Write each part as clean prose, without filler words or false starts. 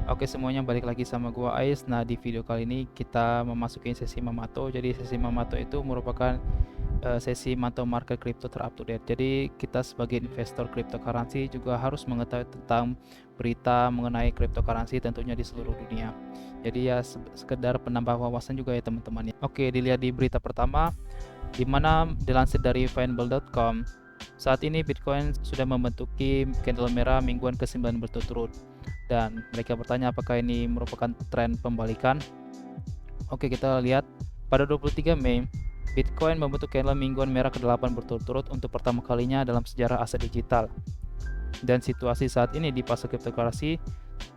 Oke semuanya, balik lagi sama gua Ais. Nah, di video kali ini kita memasuki sesi memato. Jadi sesi memato itu merupakan sesi mantau market kripto terup to date. Jadi kita sebagai investor cryptocurrency juga harus mengetahui tentang berita mengenai cryptocurrency tentunya di seluruh dunia. Jadi ya sekedar penambah wawasan juga ya teman-teman ya. Oke, dilihat di berita pertama di mana dilansir dari Fanball.com. Saat ini Bitcoin sudah membentuki candle merah mingguan ke-9 berturut-turut. Dan mereka bertanya apakah ini merupakan tren pembalikan. Oke, kita lihat pada 23 Mei Bitcoin membentuk candle mingguan merah ke-8 berturut-turut untuk pertama kalinya dalam sejarah aset digital. Dan situasi saat ini di pasar cryptocurrency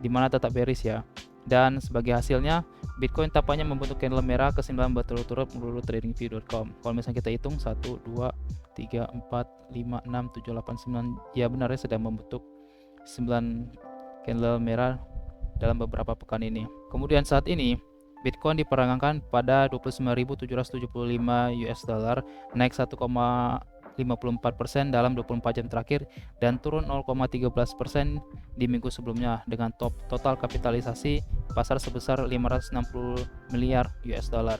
di mana tetap bearish ya. Dan sebagai hasilnya Bitcoin tampaknya membentuk candle merah ke-9 berturut-turut menurut tradingview.com. Kalau misalnya kita hitung 1 2 3 4 5 6 7 8 9, ya benar ya, sedang membentuk 9 candle merah dalam beberapa pekan ini. Kemudian saat ini Bitcoin diperdagangkan pada 29.775 US dollar, naik 1,54% dalam 24 jam terakhir dan turun 0,13% di minggu sebelumnya dengan total kapitalisasi pasar sebesar 560 miliar US dollar.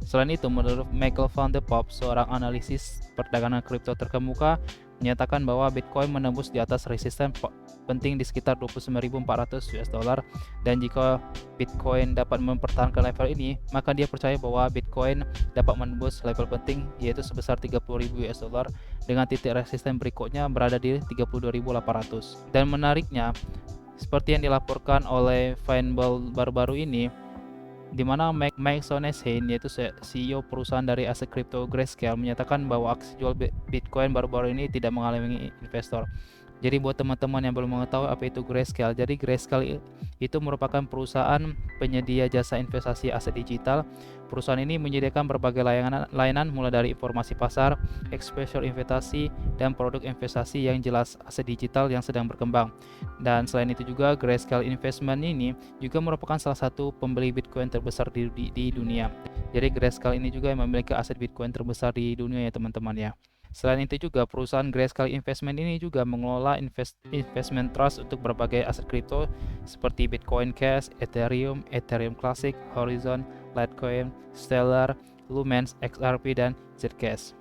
Selain itu, menurut Michael van de Poppe, seorang analisis perdagangan kripto terkemuka, menyatakan bahwa Bitcoin menembus di atas resisten penting di sekitar 29.400 US dollar, dan jika Bitcoin dapat mempertahankan level ini, maka dia percaya bahwa Bitcoin dapat menembus level penting yaitu sebesar 30.000 US dollar dengan titik resisten berikutnya berada di 32.800. Dan menariknya, seperti yang dilaporkan oleh Fanball baru-baru ini, di mana Mike Soneshane, yaitu CEO perusahaan dari aset kripto Grayscale, menyatakan bahwa aksi jual Bitcoin baru-baru ini tidak mengalami investor. Jadi buat teman-teman yang belum mengetahui apa itu Grayscale, jadi Grayscale itu merupakan perusahaan penyedia jasa investasi aset digital. Perusahaan ini menyediakan berbagai layanan mulai dari informasi pasar, exposure investasi, dan produk investasi yang jelas aset digital yang sedang berkembang. Dan selain itu juga Grayscale Investment ini juga merupakan salah satu pembeli Bitcoin terbesar di dunia. Jadi Grayscale ini juga yang memiliki aset Bitcoin terbesar di dunia ya teman-teman ya. Selain itu juga perusahaan Grayscale Investment ini juga mengelola investment trust untuk berbagai aset kripto seperti Bitcoin Cash, Ethereum, Ethereum Classic, Horizon, Litecoin, Stellar, Lumens, XRP, dan Zcash.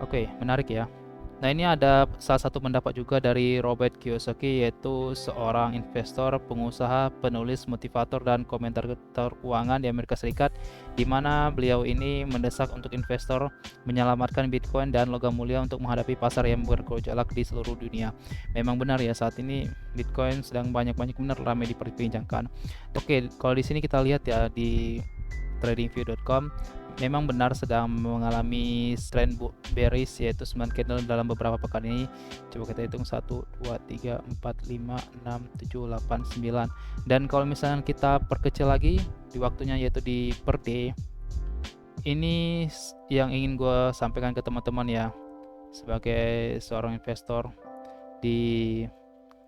Oke, menarik ya. Nah, ini ada salah satu pendapat juga dari Robert Kiyosaki, yaitu seorang investor, pengusaha, penulis, motivator, dan komentator keuangan di Amerika Serikat, di mana beliau ini mendesak untuk investor menyelamatkan Bitcoin dan logam mulia untuk menghadapi pasar yang bergejolak di seluruh dunia. Memang benar ya, saat ini Bitcoin sedang banyak-banyak benar ramai diperbincangkan. Oke, kalau di sini kita lihat ya di tradingview.com, memang benar sedang mengalami trend bearish yaitu 9 candle dalam beberapa pekan ini. Coba kita hitung 1 2 3 4 5 6 7 8 9. Dan kalau misalnya kita perkecil lagi di waktunya yaitu di per day, ini yang ingin gue sampaikan ke teman-teman ya, sebagai seorang investor di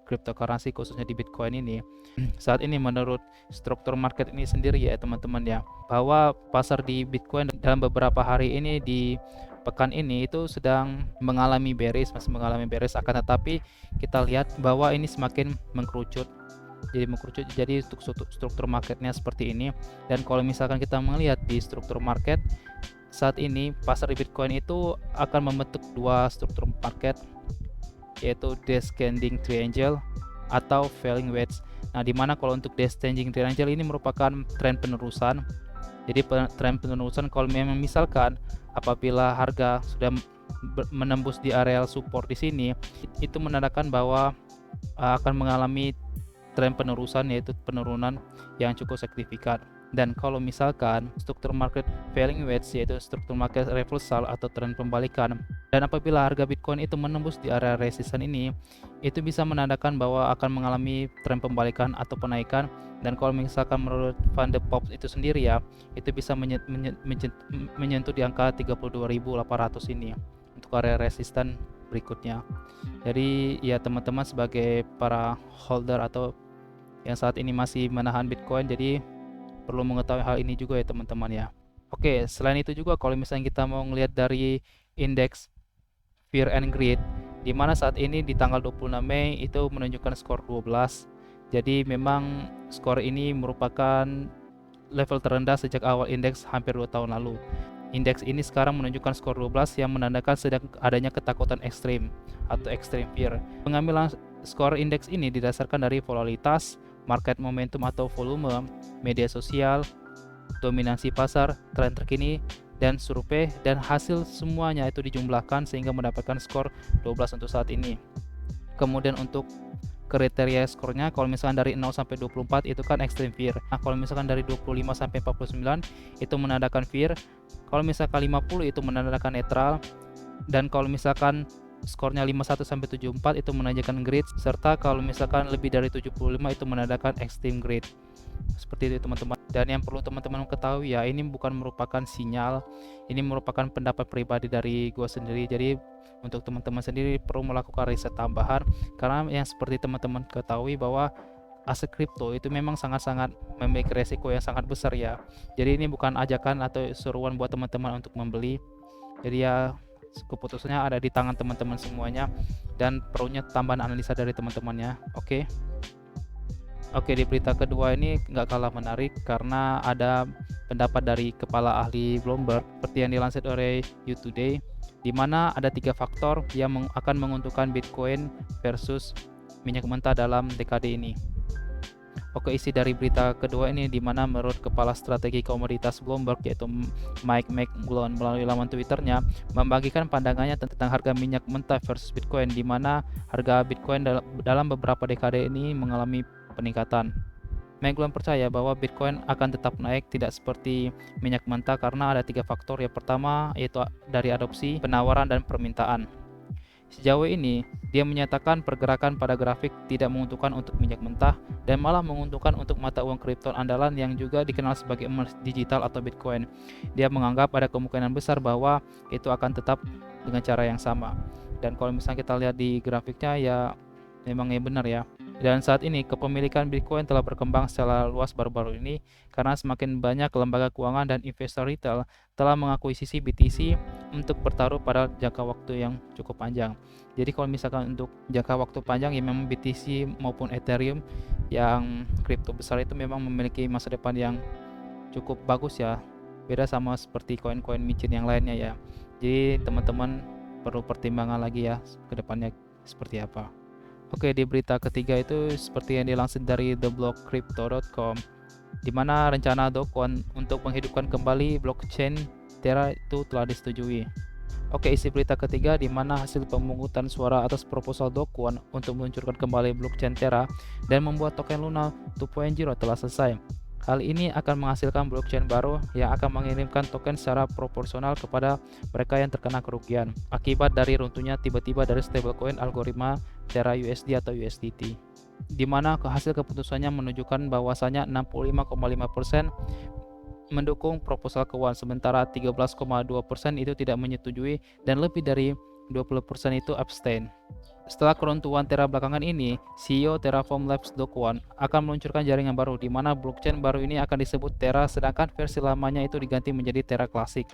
cryptocurrency khususnya di Bitcoin ini. Saat ini menurut struktur market ini sendiri ya teman-teman ya, bahwa pasar di Bitcoin dalam beberapa hari ini di pekan ini itu sedang mengalami bearish, masih mengalami bearish, akan tetapi kita lihat bahwa ini semakin mengkerucut. Jadi untuk struktur marketnya seperti ini. Dan kalau misalkan kita melihat di struktur market saat ini, pasar di Bitcoin itu akan membentuk dua struktur market, yaitu descending triangle atau falling wedge. Nah, dimana kalau untuk descending triangle ini merupakan tren penerusan. Jadi tren penerusan kalau memang misalkan apabila harga sudah menembus di area support di sini, itu menandakan bahwa akan mengalami tren penerusan, yaitu penurunan yang cukup signifikan. Dan kalau misalkan struktur market falling wedge, yaitu struktur market reversal atau tren pembalikan, dan apabila harga Bitcoin itu menembus di area resisten ini, itu bisa menandakan bahwa akan mengalami tren pembalikan atau penaikan. Dan kalau misalkan menurut Van de Poppe itu sendiri ya, itu bisa menyentuh di angka 32.800 ini untuk area resisten berikutnya. Jadi ya teman-teman, sebagai para holder atau yang saat ini masih menahan Bitcoin, jadi perlu mengetahui hal ini juga ya teman-teman ya. Oke, selain itu juga kalau misalnya kita mau ngelihat dari indeks Fear and Greed, di mana saat ini di tanggal 26 Mei itu menunjukkan skor 12, Jadi memang skor ini merupakan level terendah sejak awal indeks hampir 2 tahun lalu. Indeks ini sekarang menunjukkan skor 12 yang menandakan sedang adanya ketakutan ekstrim atau extreme fear. Pengambilan skor indeks ini didasarkan dari volatilitas, market momentum atau volume, media sosial, dominasi pasar, tren terkini, dan survei, dan hasil semuanya itu dijumlahkan sehingga mendapatkan skor 12 untuk saat ini. Kemudian untuk kriteria skornya, kalau misalkan dari 0 sampai 24 itu kan extreme fear. Nah, kalau misalkan dari 25 sampai 49 itu menandakan fear. Kalau misalkan 50 itu menandakan netral, dan kalau misalkan skornya 51 sampai 74 itu menandakan great, serta kalau misalkan lebih dari 75 itu menandakan extreme great. Seperti itu teman-teman. Dan yang perlu teman-teman ketahui ya, ini bukan merupakan sinyal, ini merupakan pendapat pribadi dari gue sendiri. Jadi untuk teman-teman sendiri perlu melakukan riset tambahan, karena yang seperti teman-teman ketahui bahwa aset kripto itu memang sangat-sangat memiliki resiko yang sangat besar ya. Jadi ini bukan ajakan atau seruan buat teman-teman untuk membeli. Jadi ya keputusannya ada di tangan teman-teman semuanya, dan perlunya tambahan analisa dari teman-temannya. Oke, di berita kedua ini nggak kalah menarik karena ada pendapat dari kepala ahli Bloomberg seperti yang dilansir oleh You Today, di mana ada 3 faktor yang akan menguntungkan Bitcoin versus minyak mentah dalam dekade ini. Oke, isi dari berita kedua ini di mana menurut kepala strategi komoditas Bloomberg yaitu Mike McMullen melalui laman Twitternya membagikan pandangannya tentang harga minyak mentah versus Bitcoin, di mana harga Bitcoin dalam beberapa dekade ini mengalami peningkatan. McMullen percaya bahwa Bitcoin akan tetap naik tidak seperti minyak mentah karena ada 3 faktor. Yang pertama yaitu dari adopsi, penawaran, dan permintaan. Sejauh ini, dia menyatakan pergerakan pada grafik tidak menguntungkan untuk minyak mentah dan malah menguntungkan untuk mata uang kripto andalan yang juga dikenal sebagai emas digital atau Bitcoin. Dia menganggap ada kemungkinan besar bahwa itu akan tetap dengan cara yang sama. Dan kalau misalnya kita lihat di grafiknya ya memang benar ya. Dan saat ini kepemilikan Bitcoin telah berkembang secara luas baru-baru ini karena semakin banyak lembaga keuangan dan investor retail telah mengakuisisi BTC untuk bertaruh pada jangka waktu yang cukup panjang. Jadi kalau misalkan untuk jangka waktu panjang ya memang BTC maupun Ethereum yang kripto besar itu memang memiliki masa depan yang cukup bagus ya. Beda sama seperti koin-koin micin yang lainnya ya. Jadi teman-teman perlu pertimbangan lagi ya ke depannya seperti apa. Oke, di berita ketiga itu seperti yang dilansir dari theblockcrypto.com, di mana rencana Do Kwon untuk menghidupkan kembali blockchain Terra itu telah disetujui. Oke, isi berita ketiga di mana hasil pemungutan suara atas proposal Do Kwon untuk meluncurkan kembali blockchain Terra dan membuat token Luna 2.0 telah selesai. Hal ini akan menghasilkan blockchain baru yang akan mengirimkan token secara proporsional kepada mereka yang terkena kerugian akibat dari runtuhnya tiba-tiba dari stablecoin algoritma Terra USD atau USDT, di mana hasil keputusannya menunjukkan bahwasanya 65,5% mendukung proposal keuangan, sementara 13,2% itu tidak menyetujui dan lebih dari 20% itu abstain. Setelah keruntuhan Terra belakangan ini, CEO Terraform Labs Do Kwon akan meluncurkan jaringan baru di mana blockchain baru ini akan disebut Terra, sedangkan versi lamanya itu diganti menjadi Terra Classic.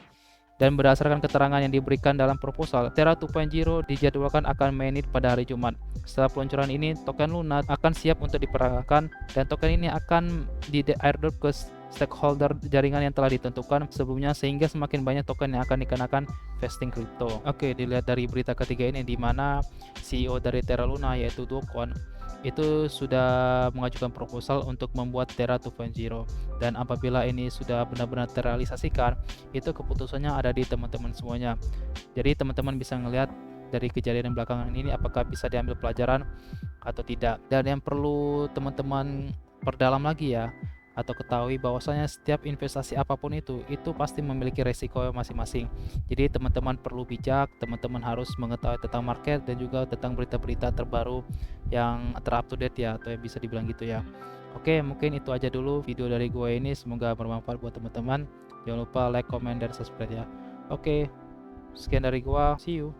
Dan berdasarkan keterangan yang diberikan dalam proposal, Terra 2.0 dijadwalkan akan mainit pada hari Jumat. Setelah peluncuran ini, token Luna akan siap untuk diperagakan dan token ini akan di-airdrop ke stakeholder jaringan yang telah ditentukan sebelumnya, sehingga semakin banyak token yang akan dikenakan vesting crypto. Oke, dilihat dari berita ketiga ini di mana CEO dari Terra Luna yaitu Do Kwon itu sudah mengajukan proposal untuk membuat Terra 2.0, dan apabila ini sudah benar-benar terrealisasikan, itu keputusannya ada di teman-teman semuanya. Jadi teman-teman bisa ngelihat dari kejadian belakangan ini apakah bisa diambil pelajaran atau tidak. Dan yang perlu teman-teman perdalam lagi ya, atau ketahui bahwasanya setiap investasi apapun itu pasti memiliki resiko masing-masing. Jadi teman-teman perlu bijak, teman-teman harus mengetahui tentang market dan juga tentang berita-berita terbaru yang terup to date ya, atau yang bisa dibilang gitu ya. Oke, mungkin itu aja dulu video dari gue ini, semoga bermanfaat buat teman-teman. Jangan lupa like, comment, dan subscribe ya. Oke, sekian dari gue, see you.